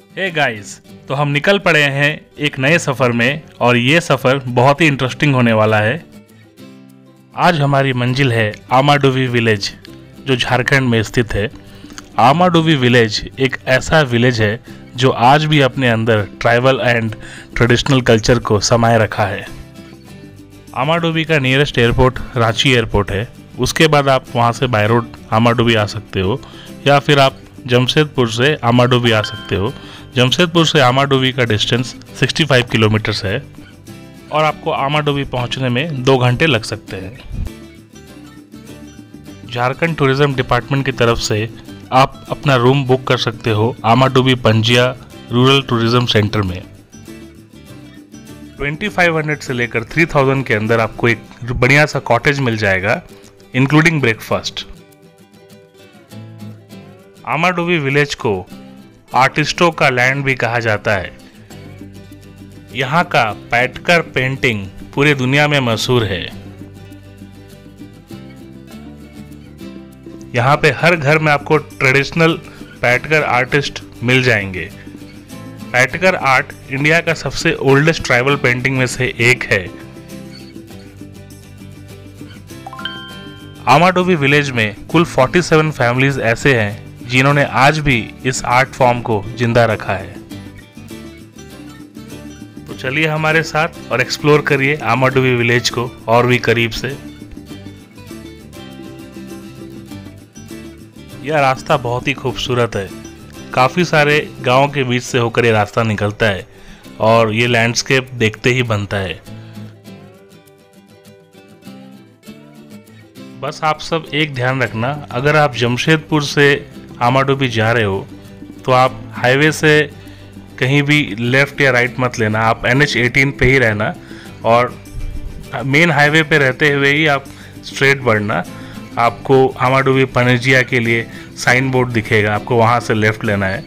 Hey guys, तो हम निकल पड़े हैं एक नए सफ़र में और ये सफ़र बहुत ही इंटरेस्टिंग होने वाला है। आज हमारी मंजिल है आमाडुवी विलेज, जो झारखंड में स्थित है। आमाडुवी विलेज एक ऐसा विलेज है जो आज भी अपने अंदर ट्राइबल एंड ट्रेडिशनल कल्चर को समाये रखा है। आमाडुवी का नियरेस्ट एयरपोर्ट रांची एयरपोर्ट है। उसके बाद आप वहाँ से बाय रोड आमाडुवी आ सकते हो या फिर आप जमशेदपुर से आमाडुवी आ सकते हो। जमशेदपुर से आमाडुवी का डिस्टेंस 65 किलोमीटर्स है और आपको आमाडुवी पहुंचने में 2 घंटे लग सकते हैं। झारखंड टूरिज्म डिपार्टमेंट की तरफ से आप अपना रूम बुक कर सकते हो आमाडुवी पंजिया रूरल टूरिज्म सेंटर में। 2500 से लेकर 3000 के अंदर आपको एक बढ़िया सा कॉटेज मिल जाएगा, इंक्लूडिंग ब्रेकफास्ट। आमाडुवी विलेज को आर्टिस्टों का लैंड भी कहा जाता है। यहाँ का पैटकर पेंटिंग पूरी दुनिया में मशहूर है। यहाँ पे हर घर में आपको ट्रेडिशनल पैटकर आर्टिस्ट मिल जाएंगे। पैटकर आर्ट इंडिया का सबसे ओल्डेस्ट ट्राइबल पेंटिंग में से एक है। आमाडुवी विलेज में कुल 47 फैमिलीज ऐसे हैं जिन्होंने आज भी इस आर्ट फॉर्म को जिंदा रखा है। तो चलिए हमारे साथ और एक्सप्लोर करिए आमाडुवी विलेज को और भी करीब से। यह रास्ता बहुत ही खूबसूरत है। काफ़ी सारे गांवों के बीच से होकर ये रास्ता निकलता है और ये लैंडस्केप देखते ही बनता है। बस आप सब एक ध्यान रखना, अगर आप जमशेदपुर से आमाडुवी जा रहे हो तो आप हाईवे से कहीं भी लेफ़्ट या राइट मत लेना। आप NH18 पे ही रहना और मेन हाईवे पे रहते हुए ही आप स्ट्रेट बढ़ना। आपको आमाडुवी पनेजिया के लिए साइन बोर्ड दिखेगा, आपको वहाँ से लेफ़्ट लेना है।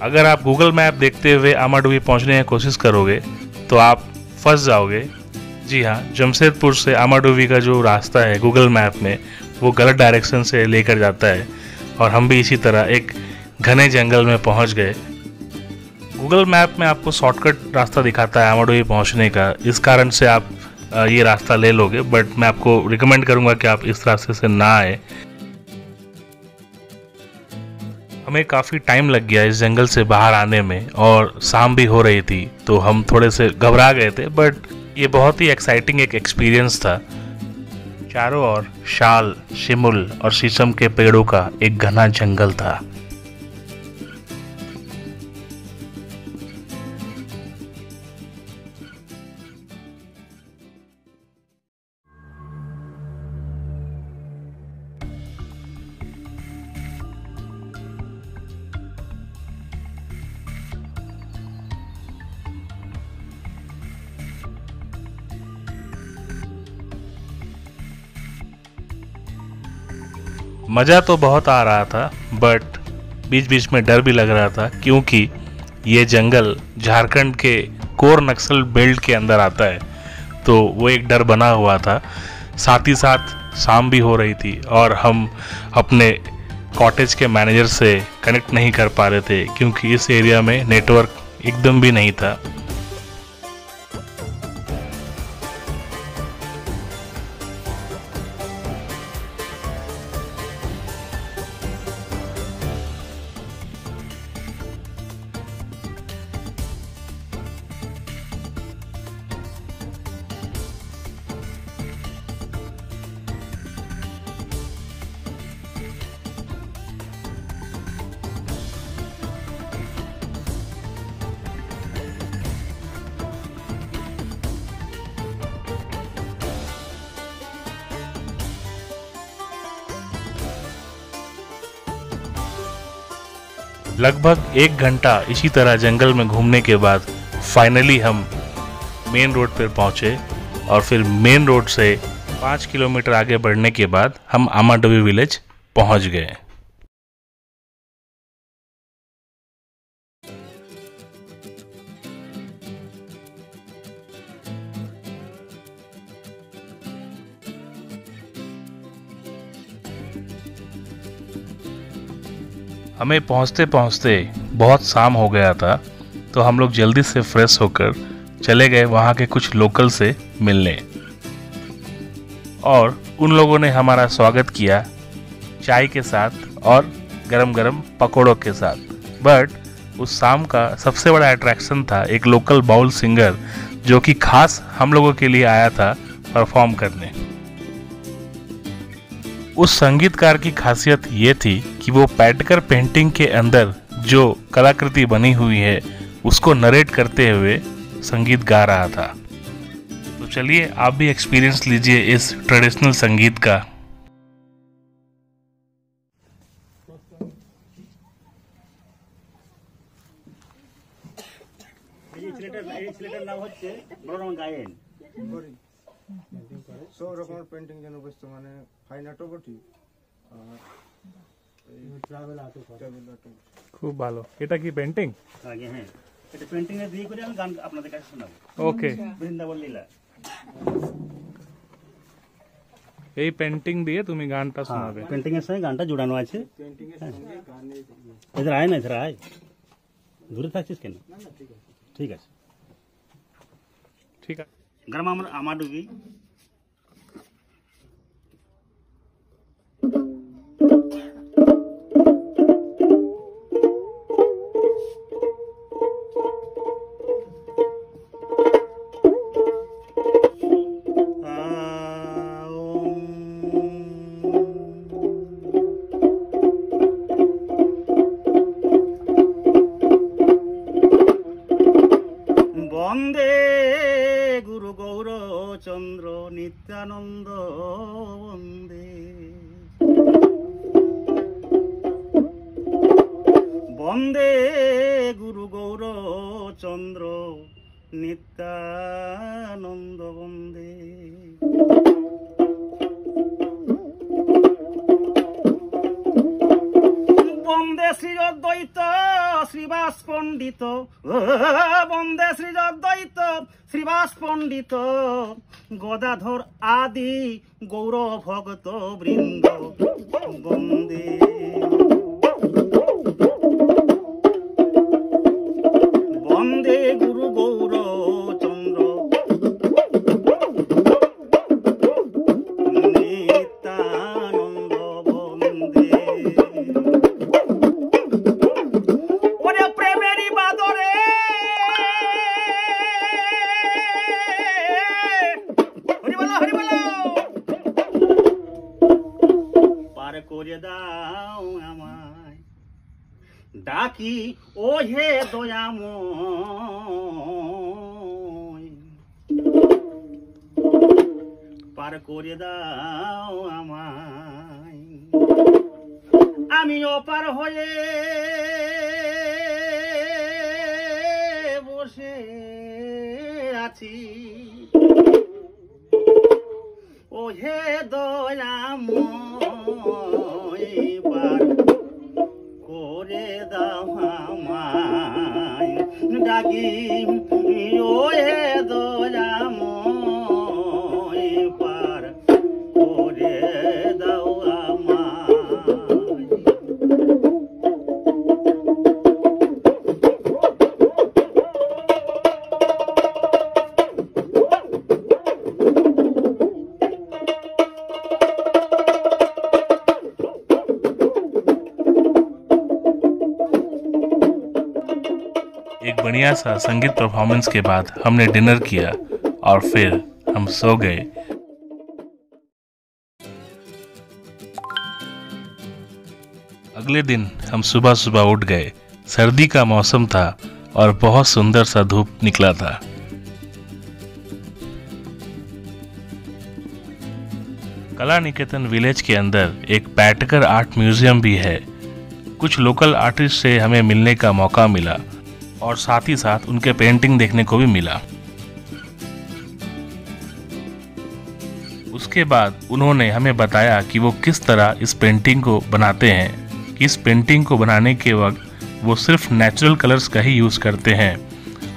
अगर आप गूगल मैप देखते हुए आमाडुवी पहुँचने की कोशिश करोगे तो आप फंस जाओगे। जी हाँ, जमशेदपुर से आमाडुवी का जो रास्ता है गूगल मैप में वो गलत डायरेक्शन से लेकर जाता है और हम भी इसी तरह एक घने जंगल में पहुंच गए। गूगल मैप में आपको शॉर्टकट रास्ता दिखाता है आमाडुवी पहुंचने का, इस कारण से आप ये रास्ता ले लोगे, बट मैं आपको रिकमेंड करूंगा कि आप इस रास्ते से ना आए। हमें काफ़ी टाइम लग गया इस जंगल से बाहर आने में और शाम भी हो रही थी, तो हम थोड़े से घबरा गए थे, बट ये बहुत ही एक्साइटिंग एक एक्सपीरियंस था। चारों ओर शाल, शिमुल और शीशम के पेड़ों का एक घना जंगल था। मज़ा तो बहुत आ रहा था, बट बीच बीच में डर भी लग रहा था, क्योंकि ये जंगल झारखंड के कोर नक्सल बेल्ट के अंदर आता है, तो वो एक डर बना हुआ था। साथ ही साथ शाम भी हो रही थी और हम अपने कॉटेज के मैनेजर से कनेक्ट नहीं कर पा रहे थे, क्योंकि इस एरिया में नेटवर्क एकदम भी नहीं था। लगभग 1 घंटा इसी तरह जंगल में घूमने के बाद फाइनली हम मेन रोड पर पहुंचे और फिर मेन रोड से 5 किलोमीटर आगे बढ़ने के बाद हम आमाडुवी विलेज पहुंच गए। हमें पहुंचते पहुंचते बहुत शाम हो गया था, तो हम लोग जल्दी से फ्रेश होकर चले गए वहाँ के कुछ लोकल से मिलने। और उन लोगों ने हमारा स्वागत किया चाय के साथ और गरम गरम पकौड़ों के साथ। बट उस शाम का सबसे बड़ा अट्रैक्शन था एक लोकल बाउल सिंगर जो कि खास हम लोगों के लिए आया था परफॉर्म करने। उस संगीतकार की खासियत ये थी कि वो पैटकर पेंटिंग के अंदर जो कलाकृति बनी हुई है उसको नरेट करते हुए संगीत गा रहा था। तो चलिए आप भी एक्सपीरियंस लीजिए इस ट्रेडिशनल संगीत का। নাম হচ্ছে বড় গায়েন। সব রকমের পেন্টিং যেন বর্তমানে ফাইন আর্টও বটি খুব ভালো। এটা কি পেন্টিং? আগে হ্যাঁ, এটা পেন্টিং এ দিয়ে করে আমি গান আপনাদের কাছে শোনাবো। ওকে, বৃন্দাবন লীলা। এই পেন্টিং দিয়ে তুমি গানটা শোনাবে? পেন্টিং এর সঙ্গে গানটা জোড়ানো আছে। পেন্টিং এর সঙ্গে গানে এদের আয় না, এদের আয়, দূরে থাকছিস কেন? ঠিক আছে, ঠিক আছে। গ্রাম আমার ডুবি। বন্দে গুরু গৌরচন্দ্র নিত্যানন্দ বন্দে, বন্দে গুরু গৌরচন্দ্র নিত্যানন্দ বন্দে। বন্দে শ্রী অদ্বৈত শ্রীবাস পণ্ডিত, বন্দে শ্রী অদ্বৈত শ্রীবাস পণ্ডিত, গদাধর আদি গৌর ভগত বৃন্দ বন্দে। বন্দে গুরু গৌরচন্দ্র নিত্যানন্দ বন্দে। ওরে প্রেমেরই বাদরে হরি বলো, হরি বলো, পার করে দাও আমায় ডাকি ও হে দয়াময়, পার করে দাও আমায়, আমি অপার হয়ে বসে আছি, ও হে দয়াময়, পার করে দাও আমায় ডাকি ও হে দয়াময়, পার করে দাও আমায়। एक बढ़िया सा संगीत परफॉर्मेंस के बाद हमने डिनर किया और फिर हम सो गए। अगले दिन हम सुबह सुबह उठ गए। सर्दी का मौसम था और बहुत सुंदर सा धूप निकला था। कला निकेतन विलेज के अंदर एक पैटकर आर्ट म्यूजियम भी है। कुछ लोकल आर्टिस्ट से हमें मिलने का मौका मिला और साथ ही साथ उनके पेंटिंग देखने को भी मिला। उसके बाद उन्होंने हमें बताया कि वो किस तरह इस पेंटिंग को बनाते हैं, कि इस पेंटिंग को बनाने के वक्त वो सिर्फ नेचुरल कलर्स का ही यूज़ करते हैं।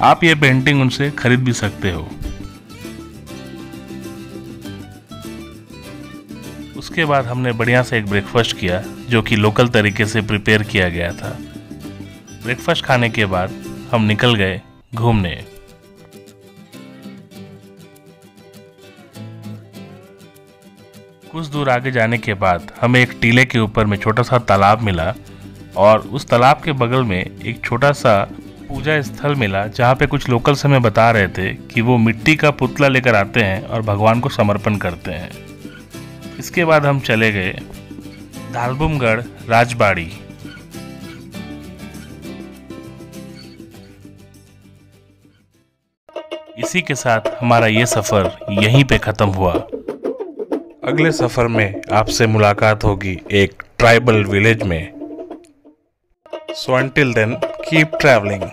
आप ये पेंटिंग उनसे खरीद भी सकते हो। उसके बाद हमने बढ़िया से एक ब्रेकफास्ट किया जो कि लोकल तरीके से प्रिपेयर किया गया था। ब्रेकफास्ट खाने के बाद हम निकल गए घूमने। कुछ दूर आगे जाने के बाद हमें एक टीले के ऊपर में छोटा सा तालाब मिला और उस तालाब के बगल में एक छोटा सा पूजा स्थल मिला जहाँ पे कुछ लोकल्स हमें बता रहे थे कि वो मिट्टी का पुतला लेकर आते हैं और भगवान को समर्पण करते हैं। इसके बाद हम चले गए दालबुमगढ़ राजबाड़ी। इसी के साथ हमारा ये सफर यहीं पे खत्म हुआ। अगले सफर में आपसे मुलाकात होगी एक ट्राइबल विलेज में। So until then, keep traveling.